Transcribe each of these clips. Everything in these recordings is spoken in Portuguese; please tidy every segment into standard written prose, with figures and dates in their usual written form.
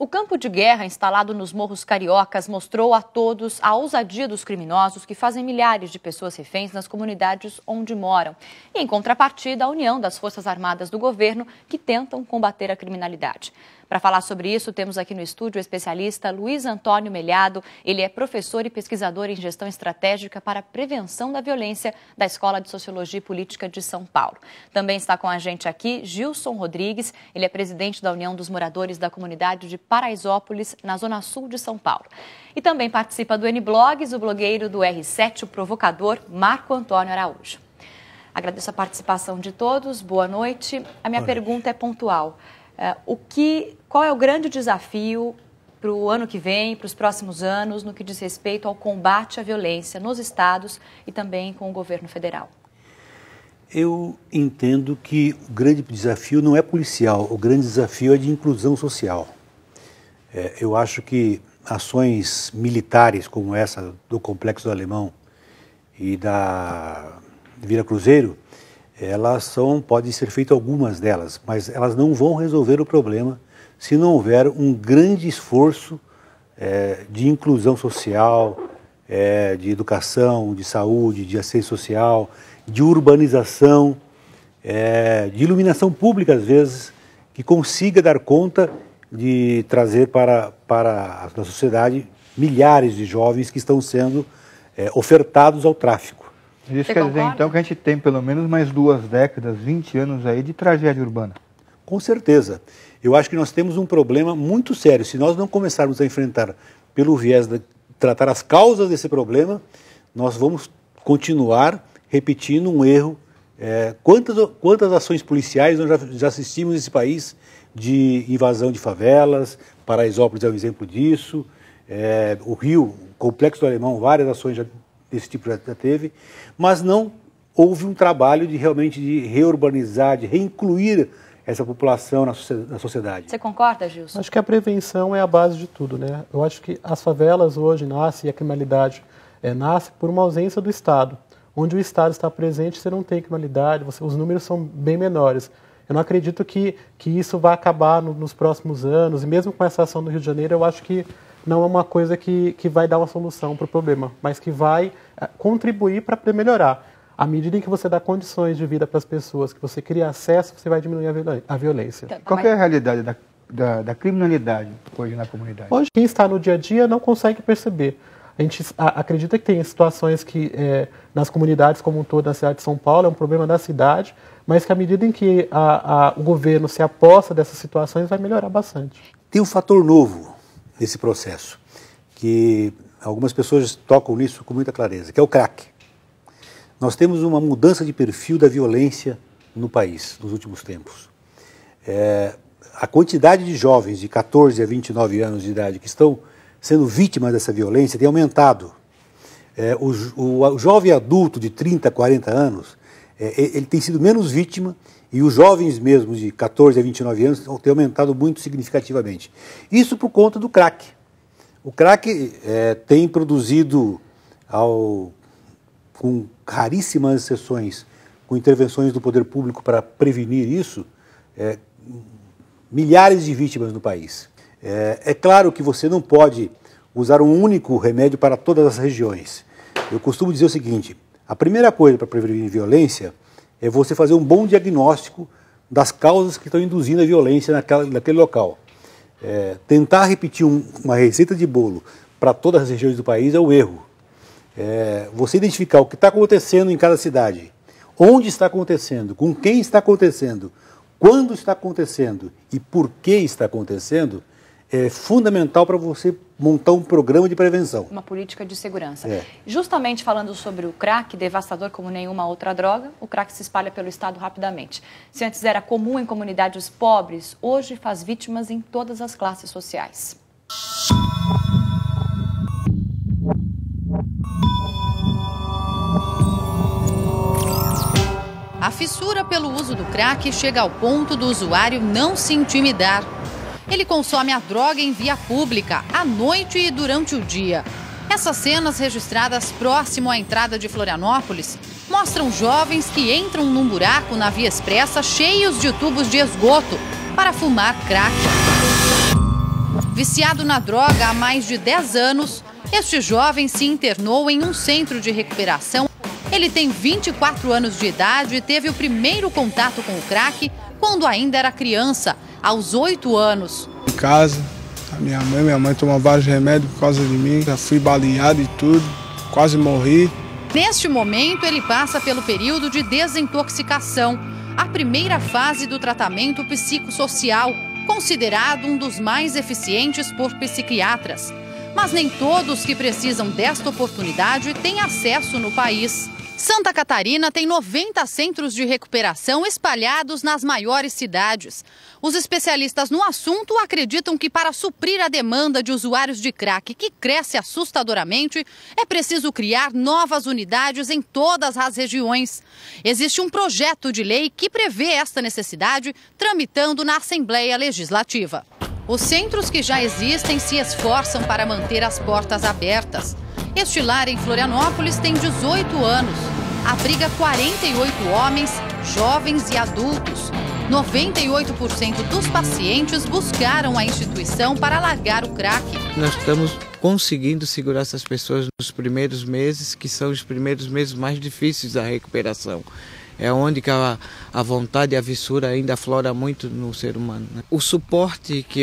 O campo de guerra instalado nos morros cariocas mostrou a todos a ousadia dos criminosos que fazem milhares de pessoas reféns nas comunidades onde moram. E, em contrapartida, a união das Forças Armadas do governo que tentam combater a criminalidade. Para falar sobre isso, temos aqui no estúdio o especialista Luiz Antônio Melhado. Ele é professor e pesquisador em gestão estratégica para a prevenção da violência da Escola de Sociologia e Política de São Paulo. Também está com a gente aqui Gilson Rodrigues. Ele é presidente da União dos Moradores da Comunidade de Paraisópolis, na Zona Sul de São Paulo. E também participa do N-Blogs, o blogueiro do R7, o provocador Marco Antônio Araújo. Agradeço a participação de todos. Boa noite. A minha pergunta é pontual. Qual é o grande desafio para o ano que vem, para os próximos anos, no que diz respeito ao combate à violência nos estados e também com o governo federal? Eu entendo que o grande desafio não é policial, o grande desafio é de inclusão social. Eu acho que ações militares como essa do Complexo do Alemão e da Vila Cruzeiro, podem ser feitas algumas delas, mas elas não vão resolver o problema se não houver um grande esforço de inclusão social, de educação, de saúde, de assistência social, de urbanização, de iluminação pública, às vezes, que consiga dar conta de trazer para a sociedade milhares de jovens que estão sendo ofertados ao tráfico. Isso quer dizer, então, que a gente tem pelo menos mais 2 décadas, 20 anos aí de tragédia urbana. Com certeza. Eu acho que nós temos um problema muito sério. Se nós não começarmos a enfrentar pelo viés de tratar as causas desse problema, nós vamos continuar repetindo um erro. Quantas ações policiais nós já assistimos nesse país de invasão de favelas? Paraisópolis é um exemplo disso. O Rio, o Complexo do Alemão, várias ações desse tipo já teve, mas não houve um trabalho de realmente de reurbanizar, de reincluir essa população na sociedade. Você concorda, Gilson? Acho que a prevenção é a base de tudo, né? Eu acho que as favelas hoje nascem, e a criminalidade nasce por uma ausência do Estado. Onde o Estado está presente, você não tem criminalidade, os números são bem menores. Eu não acredito que isso vai acabar nos próximos anos, e mesmo com essa ação do Rio de Janeiro, eu acho que não é uma coisa que vai dar uma solução para o problema, mas que vai contribuir para melhorar. À medida em que você dá condições de vida para as pessoas, que você cria acesso, você vai diminuir a violência. Qual que é a realidade da criminalidade hoje na comunidade? Hoje, quem está no dia a dia não consegue perceber. A gente acredita que tem situações que, nas comunidades como um todo, na cidade de São Paulo, é um problema da cidade, mas que à medida em que o governo se aposta dessas situações, vai melhorar bastante. Tem um fator novo nesse processo, que algumas pessoas tocam nisso com muita clareza, que é o crack. Nós temos uma mudança de perfil da violência no país nos últimos tempos. A quantidade de jovens de 14 a 29 anos de idade que estão sendo vítimas dessa violência tem aumentado. O jovem adulto de 30 a 40 anos, ele tem sido menos vítima, e os jovens mesmo de 14 a 29 anos têm aumentado muito significativamente. Isso por conta do crack. O crack tem produzido, com raríssimas exceções, com intervenções do poder público para prevenir isso, milhares de vítimas no país. É claro que você não pode usar um único remédio para todas as regiões. Eu costumo dizer o seguinte: a primeira coisa para prevenir violência é você fazer um bom diagnóstico das causas que estão induzindo a violência naquele local. Tentar repetir uma receita de bolo para todas as regiões do país é um erro. Você identificar o que está acontecendo em cada cidade, onde está acontecendo, com quem está acontecendo, quando está acontecendo e por que está acontecendo, é fundamental para você montar um programa de prevenção. Uma política de segurança. Justamente falando sobre o crack, devastador como nenhuma outra droga, o crack se espalha pelo estado rapidamente. Se antes era comum em comunidades pobres, hoje faz vítimas em todas as classes sociais. A fissura pelo uso do crack chega ao ponto do usuário não se intimidar. Ele consome a droga em via pública, à noite e durante o dia. Essas cenas registradas próximo à entrada de Florianópolis mostram jovens que entram num buraco na via expressa cheios de tubos de esgoto para fumar crack. Viciado na droga há mais de 10 anos, este jovem se internou em um centro de recuperação. Ele tem 24 anos de idade e teve o primeiro contato com o crack quando ainda era criança, aos 8 anos. Em casa, minha mãe tomou vários remédios por causa de mim, já fui baleado e tudo, quase morri. Neste momento, ele passa pelo período de desintoxicação, a primeira fase do tratamento psicossocial, considerado um dos mais eficientes por psiquiatras. Mas nem todos que precisam desta oportunidade têm acesso no país. Santa Catarina tem 90 centros de recuperação espalhados nas maiores cidades. Os especialistas no assunto acreditam que para suprir a demanda de usuários de crack, que cresce assustadoramente, é preciso criar novas unidades em todas as regiões. Existe um projeto de lei que prevê esta necessidade, tramitando na Assembleia Legislativa. Os centros que já existem se esforçam para manter as portas abertas. Este lar em Florianópolis tem 18 anos. Abriga 48 homens, jovens e adultos. 98% dos pacientes buscaram a instituição para largar o crack. Nós estamos conseguindo segurar essas pessoas nos primeiros meses, que são os primeiros meses mais difíceis da recuperação. É onde que a vontade e a fissura ainda aflora muito no ser humano, né? O suporte que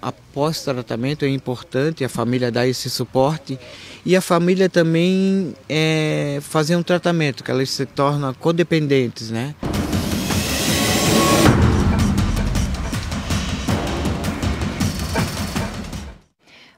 após tratamento é importante, a família dá esse suporte e a família também fazer um tratamento, que elas se tornam codependentes, né?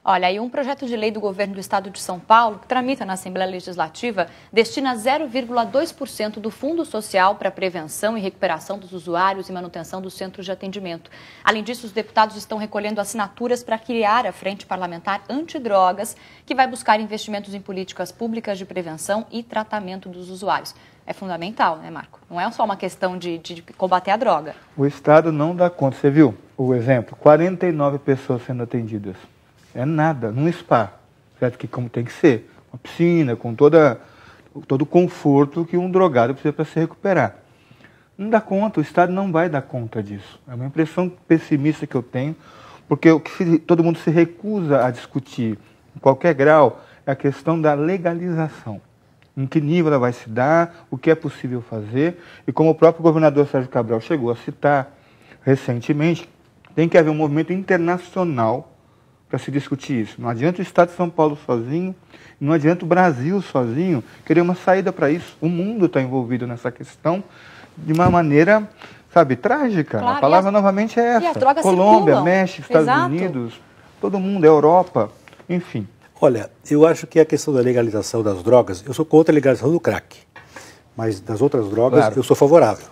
Olha, aí um projeto de lei do governo do estado de São Paulo, que tramita na Assembleia Legislativa, destina 0,2% do Fundo Social para a prevenção e recuperação dos usuários e manutenção dos centros de atendimento. Além disso, os deputados estão recolhendo assinaturas para criar a Frente Parlamentar Antidrogas, que vai buscar investimentos em políticas públicas de prevenção e tratamento dos usuários. É fundamental, né, Marco? Não é só uma questão de combater a droga. O Estado não dá conta. Você viu o exemplo? 49 pessoas sendo atendidas. É nada, num spa, certo? Que como tem que ser, uma piscina, com todo o conforto que um drogado precisa para se recuperar. Não dá conta, o Estado não vai dar conta disso. É uma impressão pessimista que eu tenho, porque o que todo mundo se recusa a discutir, em qualquer grau, é a questão da legalização. Em que nível ela vai se dar, o que é possível fazer, e como o próprio governador Sérgio Cabral chegou a citar recentemente, tem que haver um movimento internacional para se discutir isso. Não adianta o Estado de São Paulo sozinho, não adianta o Brasil sozinho querer uma saída para isso. O mundo está envolvido nessa questão de uma maneira, sabe, trágica. Claro, a palavra novamente é essa. Colômbia, México, Estados Unidos, todo mundo, Europa, enfim. Olha, eu acho que a questão da legalização das drogas, eu sou contra a legalização do crack, mas das outras drogas eu sou favorável,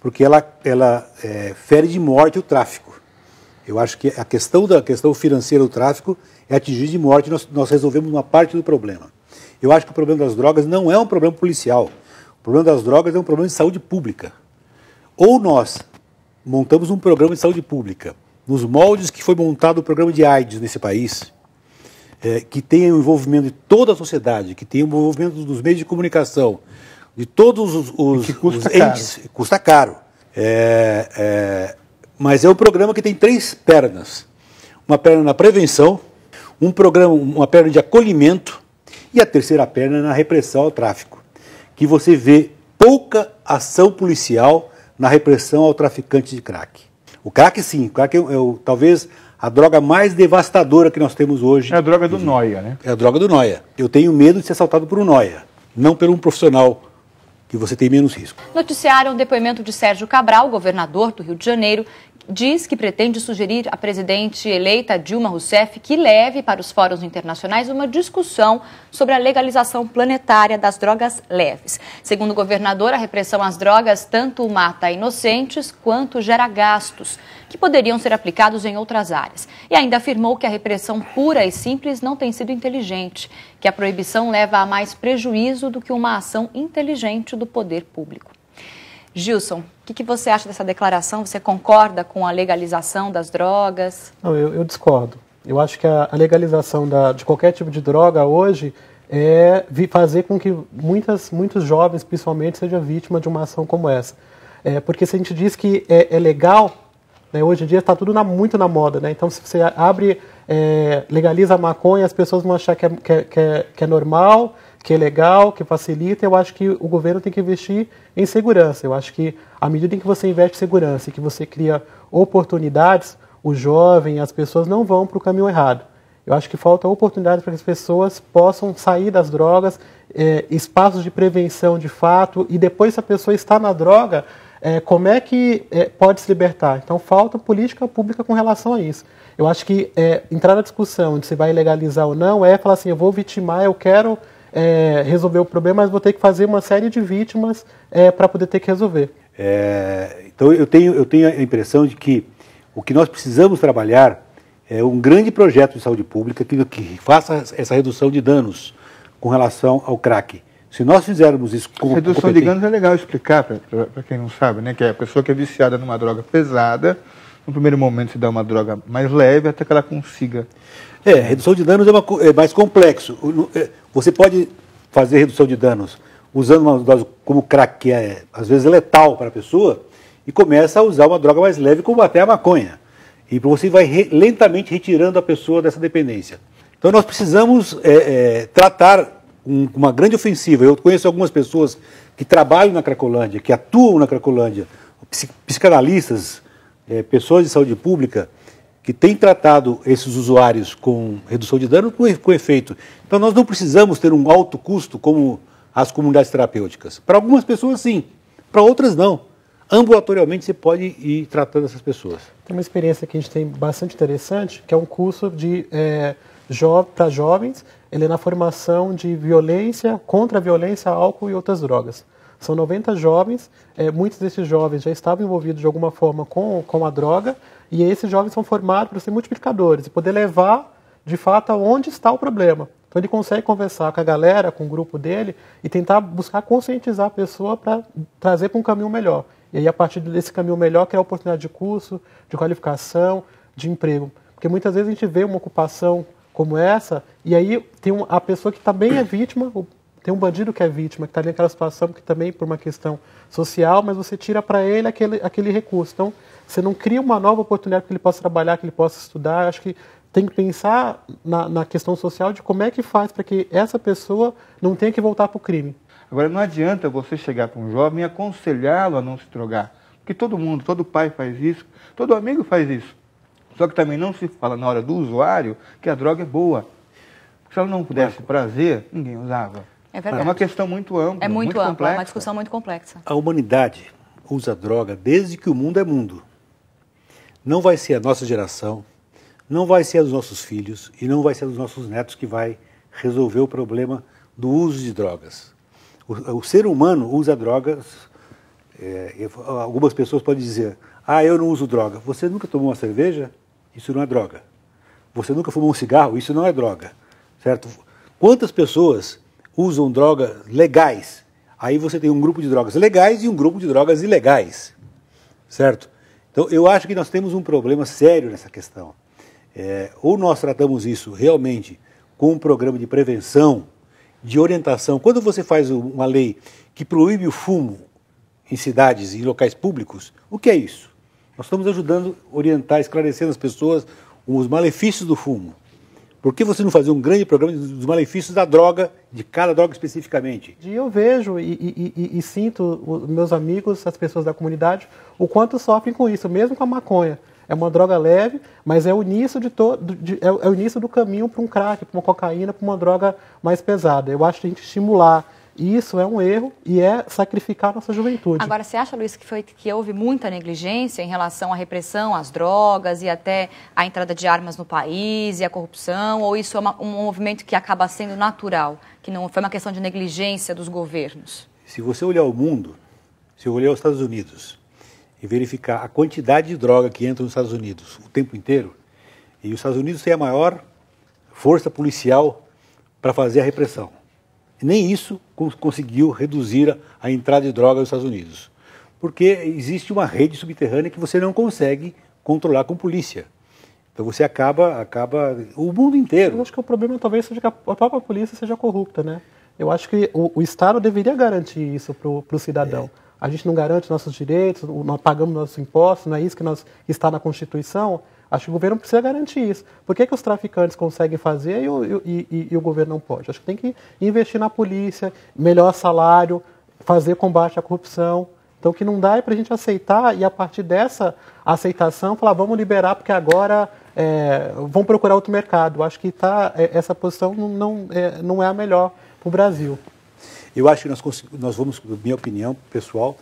porque ela fere de morte o tráfico. Eu acho que a questão financeira do tráfico é atingir de morte, nós resolvemos uma parte do problema. Eu acho que o problema das drogas não é um problema policial. O problema das drogas é um problema de saúde pública. Ou nós montamos um programa de saúde pública, nos moldes que foi montado o programa de AIDS nesse país, que tenha o envolvimento de toda a sociedade, que tenha o envolvimento dos meios de comunicação, de todos os entes, custa caro. Mas é um programa que tem 3 pernas. Uma perna na prevenção, uma perna de acolhimento e a terceira perna na repressão ao tráfico. Que você vê pouca ação policial na repressão ao traficante de crack. O crack, sim, o crack é talvez a droga mais devastadora que nós temos hoje. É a droga do nóia, né? É a droga do nóia. Eu tenho medo de ser assaltado por um nóia, não por um profissional que você tem menos risco. Noticiaram o depoimento de Sérgio Cabral, governador do Rio de Janeiro, diz que pretende sugerir à presidente eleita Dilma Rousseff que leve para os fóruns internacionais uma discussão sobre a legalização planetária das drogas leves. Segundo o governador, a repressão às drogas tanto mata inocentes quanto gera gastos que poderiam ser aplicados em outras áreas. E ainda afirmou que a repressão pura e simples não tem sido inteligente, que a proibição leva a mais prejuízo do que uma ação inteligente do poder público. Gilson, o que você acha dessa declaração? Você concorda com a legalização das drogas? Não, eu discordo. Eu acho que a legalização de qualquer tipo de droga hoje é fazer com que muitos jovens, principalmente, sejam vítimas de uma ação como essa. Porque se a gente diz que é legal, né? Hoje em dia está tudo muito na moda, né? Então, se você legaliza a maconha, as pessoas vão achar que é normal, que é legal, que facilita. Eu acho que o governo tem que investir em segurança. Eu acho que à medida em que você investe em segurança e que você cria oportunidades, o jovem, as pessoas não vão para o caminho errado. Eu acho que falta oportunidade para que as pessoas possam sair das drogas, espaços de prevenção de fato, e depois, se a pessoa está na droga, como é que pode se libertar? Então, falta política pública com relação a isso. Eu acho que entrar na discussão de se vai legalizar ou não falar assim, eu vou vitimar, eu quero resolver o problema, mas vou ter que fazer uma série de vítimas para poder ter que resolver. Então, eu tenho a impressão de que o que nós precisamos trabalhar é um grande projeto de saúde pública que faça essa redução de danos com relação ao crack. Se nós fizermos isso como redução de danos é legal explicar para quem não sabe, né? Que é a pessoa que é viciada numa droga pesada, no primeiro momento se dá uma droga mais leve até que ela consiga. Redução de danos é mais complexo. Você pode fazer redução de danos usando uma dose como crack, que às vezes letal para a pessoa, e começa a usar uma droga mais leve, como até a maconha. E você vai lentamente retirando a pessoa dessa dependência. Então nós precisamos tratar uma grande ofensiva. Eu conheço algumas pessoas que trabalham na Cracolândia, que atuam na Cracolândia, psicanalistas, pessoas de saúde pública, que têm tratado esses usuários com redução de dano com efeito. Então nós não precisamos ter um alto custo como as comunidades terapêuticas. Para algumas pessoas sim, para outras não. Ambulatorialmente você pode ir tratando essas pessoas. Tem uma experiência que a gente tem bastante interessante, que é um curso para jovens, ele é na formação de violência, contra a violência, álcool e outras drogas. São 90 jovens, muitos desses jovens já estavam envolvidos de alguma forma com a droga, e esses jovens são formados para ser multiplicadores e poder levar, de fato, aonde está o problema. Então ele consegue conversar com a galera, com o grupo dele, e tentar buscar conscientizar a pessoa para trazer para um caminho melhor. E aí, a partir desse caminho melhor, criar oportunidade de curso, de qualificação, de emprego. Porque muitas vezes a gente vê uma ocupação como essa, e aí tem a pessoa que também é vítima, tem um bandido que é vítima, que está ali naquela situação, que também por uma questão social, mas você tira para ele aquele recurso. Então, você não cria uma nova oportunidade para que ele possa trabalhar, que ele possa estudar. Eu acho que tem que pensar na questão social de como é que faz para que essa pessoa não tenha que voltar para o crime. Agora, não adianta você chegar para um jovem e aconselhá-lo a não se drogar. Porque todo pai faz isso, todo amigo faz isso. Só que também não se fala na hora do usuário que a droga é boa. Se ela não pudesse prazer, ninguém usava. É verdade. É uma questão muito ampla, é muito ampla, complexa. É uma discussão muito complexa. A humanidade usa droga desde que o mundo é mundo. Não vai ser a nossa geração, não vai ser a dos nossos filhos e não vai ser a dos nossos netos que vai resolver o problema do uso de drogas. O ser humano usa drogas, algumas pessoas podem dizer, eu não uso droga. Você nunca tomou uma cerveja? Isso não é droga. Você nunca fumou um cigarro? Isso não é droga. Certo? Quantas pessoas usam drogas legais? Aí você tem um grupo de drogas legais e um grupo de drogas ilegais. Certo? Então, eu acho que nós temos um problema sério nessa questão. Ou nós tratamos isso realmente com um programa de prevenção, de orientação. Quando você faz uma lei que proíbe o fumo em cidades e em locais públicos, o que é isso? Nós estamos ajudando a orientar, esclarecendo as pessoas os malefícios do fumo. Por que você não fazer um grande programa dos malefícios da droga, de cada droga especificamente? Eu vejo e sinto os meus amigos, as pessoas da comunidade, o quanto sofrem com isso, mesmo com a maconha. É uma droga leve, mas é o início é o início do caminho para um crack, para uma cocaína, para uma droga mais pesada. Eu acho que a gente estimular isso é um erro e é sacrificar a nossa juventude. Agora, você acha, Luiz, que houve muita negligência em relação à repressão às drogas e até à entrada de armas no país e à corrupção? Ou isso é um movimento que acaba sendo natural, que não foi uma questão de negligência dos governos? Se você olhar o mundo, se eu olhar os Estados Unidos e verificar a quantidade de droga que entra nos Estados Unidos o tempo inteiro, e os Estados Unidos têm a maior força policial para fazer a repressão. Nem isso conseguiu reduzir a entrada de droga nos Estados Unidos. Porque existe uma rede subterrânea que você não consegue controlar com polícia. Então você acaba o mundo inteiro. Eu acho que o problema talvez seja que a própria polícia seja corrupta, né? Eu acho que o Estado deveria garantir isso para o cidadão. a gente não garante nossos direitos, nós pagamos nossos impostos, não é isso que está na Constituição? Acho que o governo precisa garantir isso. Por que os traficantes conseguem fazer e o governo não pode? Acho que tem que investir na polícia, melhor salário, fazer combate à corrupção. Então, o que não dá é para a gente aceitar e, a partir dessa aceitação, falar, vamos liberar porque agora vão procurar outro mercado. Acho que essa posição não é a melhor para o Brasil. Eu acho que nós vamos, minha opinião pessoal,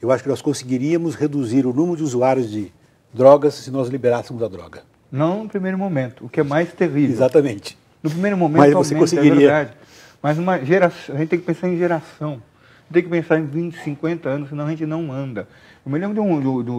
eu acho que nós conseguiríamos reduzir o número de usuários de drogas se nós liberássemos a droga. Não no primeiro momento, o que é mais terrível. Exatamente. No primeiro momento, mas você conseguiria. É verdade. Mas a gente tem que pensar em geração. Tem que pensar em 20, 50 anos, senão a gente não anda. Eu me lembro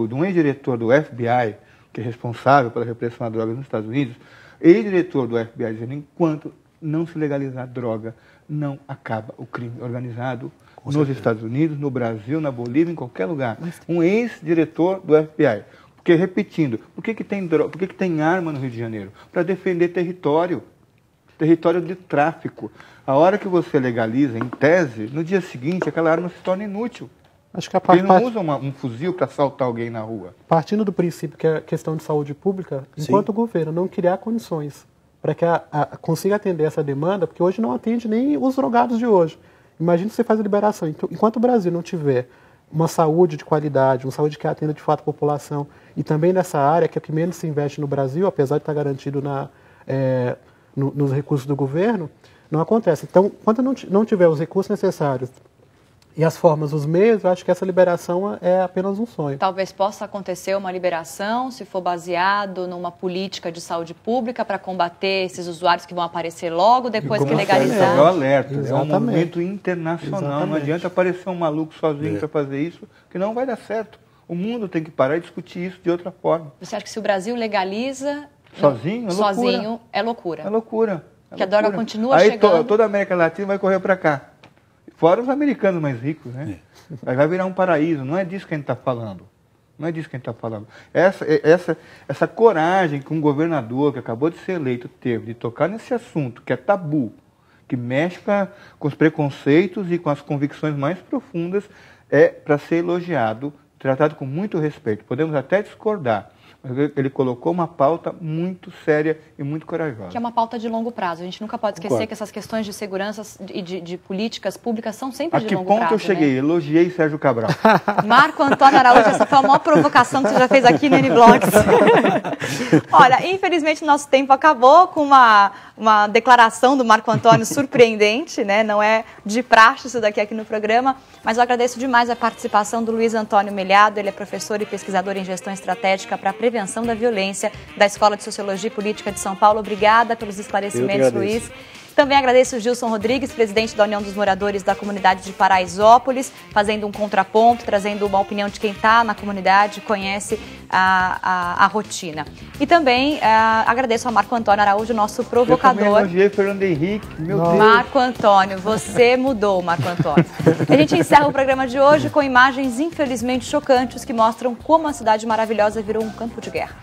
de um ex-diretor do FBI, que é responsável pela repressão à droga nos Estados Unidos, ex-diretor do FBI dizendo, enquanto não se legalizar droga, não acaba o crime organizado nos Estados Unidos, no Brasil, na Bolívia, em qualquer lugar. Um ex-diretor do FBI. Porque, repetindo, por que tem arma no Rio de Janeiro? Para defender território de tráfico. A hora que você legaliza, em tese, no dia seguinte, aquela arma se torna inútil. Acho que Ele não usa um fuzil para assaltar alguém na rua. Partindo do princípio que é questão de saúde pública, enquanto o governo não criar condições para que consiga atender essa demanda, porque hoje não atende nem os drogados de hoje. Imagina se você faz a liberação. Enquanto o Brasil não tiver uma saúde de qualidade, uma saúde que atenda de fato a população, e também nessa área, que é o que menos se investe no Brasil, apesar de estar garantido nos recursos do governo, não acontece. Então, quando não tiver os recursos necessários e as formas, os meios, eu acho que essa liberação é apenas um sonho. Talvez possa acontecer uma liberação, se for baseado numa política de saúde pública para combater esses usuários que vão aparecer logo depois que legalizar. É o alerta, Exatamente. é um movimento internacional. Exatamente. Não adianta aparecer um maluco sozinho para fazer isso, que não vai dar certo. O mundo tem que parar e discutir isso de outra forma. Você acha que se o Brasil legaliza... Sozinho é loucura? É loucura. Que a droga continua chegando. Aí toda a América Latina vai correr para cá. Fora os americanos mais ricos, né? Aí vai virar um paraíso. Não é disso que a gente está falando. Não é disso que a gente está falando. Essa coragem que um governador que acabou de ser eleito teve de tocar nesse assunto, que é tabu, que mexe com os preconceitos e com as convicções mais profundas, é para ser elogiado, tratado com muito respeito. Podemos até discordar, mas ele colocou uma pauta muito séria e muito corajosa. Que é uma pauta de longo prazo. A gente nunca pode esquecer que essas questões de segurança e de políticas públicas são sempre de longo prazo. A que ponto eu cheguei? Né? Elogiei Sérgio Cabral. Marco Antônio Araújo, essa foi a maior provocação que você já fez aqui no N-Blocks. Olha, infelizmente nosso tempo acabou com uma declaração do Marco Antônio surpreendente, né? Não é de praxe isso daqui aqui no programa, mas eu agradeço demais a participação do Luiz Antônio Melhado. Ele é professor e pesquisador em gestão estratégica para a prevenção da violência da Escola de Sociologia e Política de São Paulo. Obrigada pelos esclarecimentos, Luiz. Também agradeço o Gilson Rodrigues, presidente da União dos Moradores da Comunidade de Paraisópolis, fazendo um contraponto, trazendo uma opinião de quem está na comunidade, conhece a rotina. E também agradeço a Marco Antônio Araújo, nosso provocador. Eu também elogiei Fernando Henrique, meu Deus. Marco Antônio, você mudou, Marco Antônio. A gente encerra o programa de hoje com imagens infelizmente chocantes que mostram como a cidade maravilhosa virou um campo de guerra.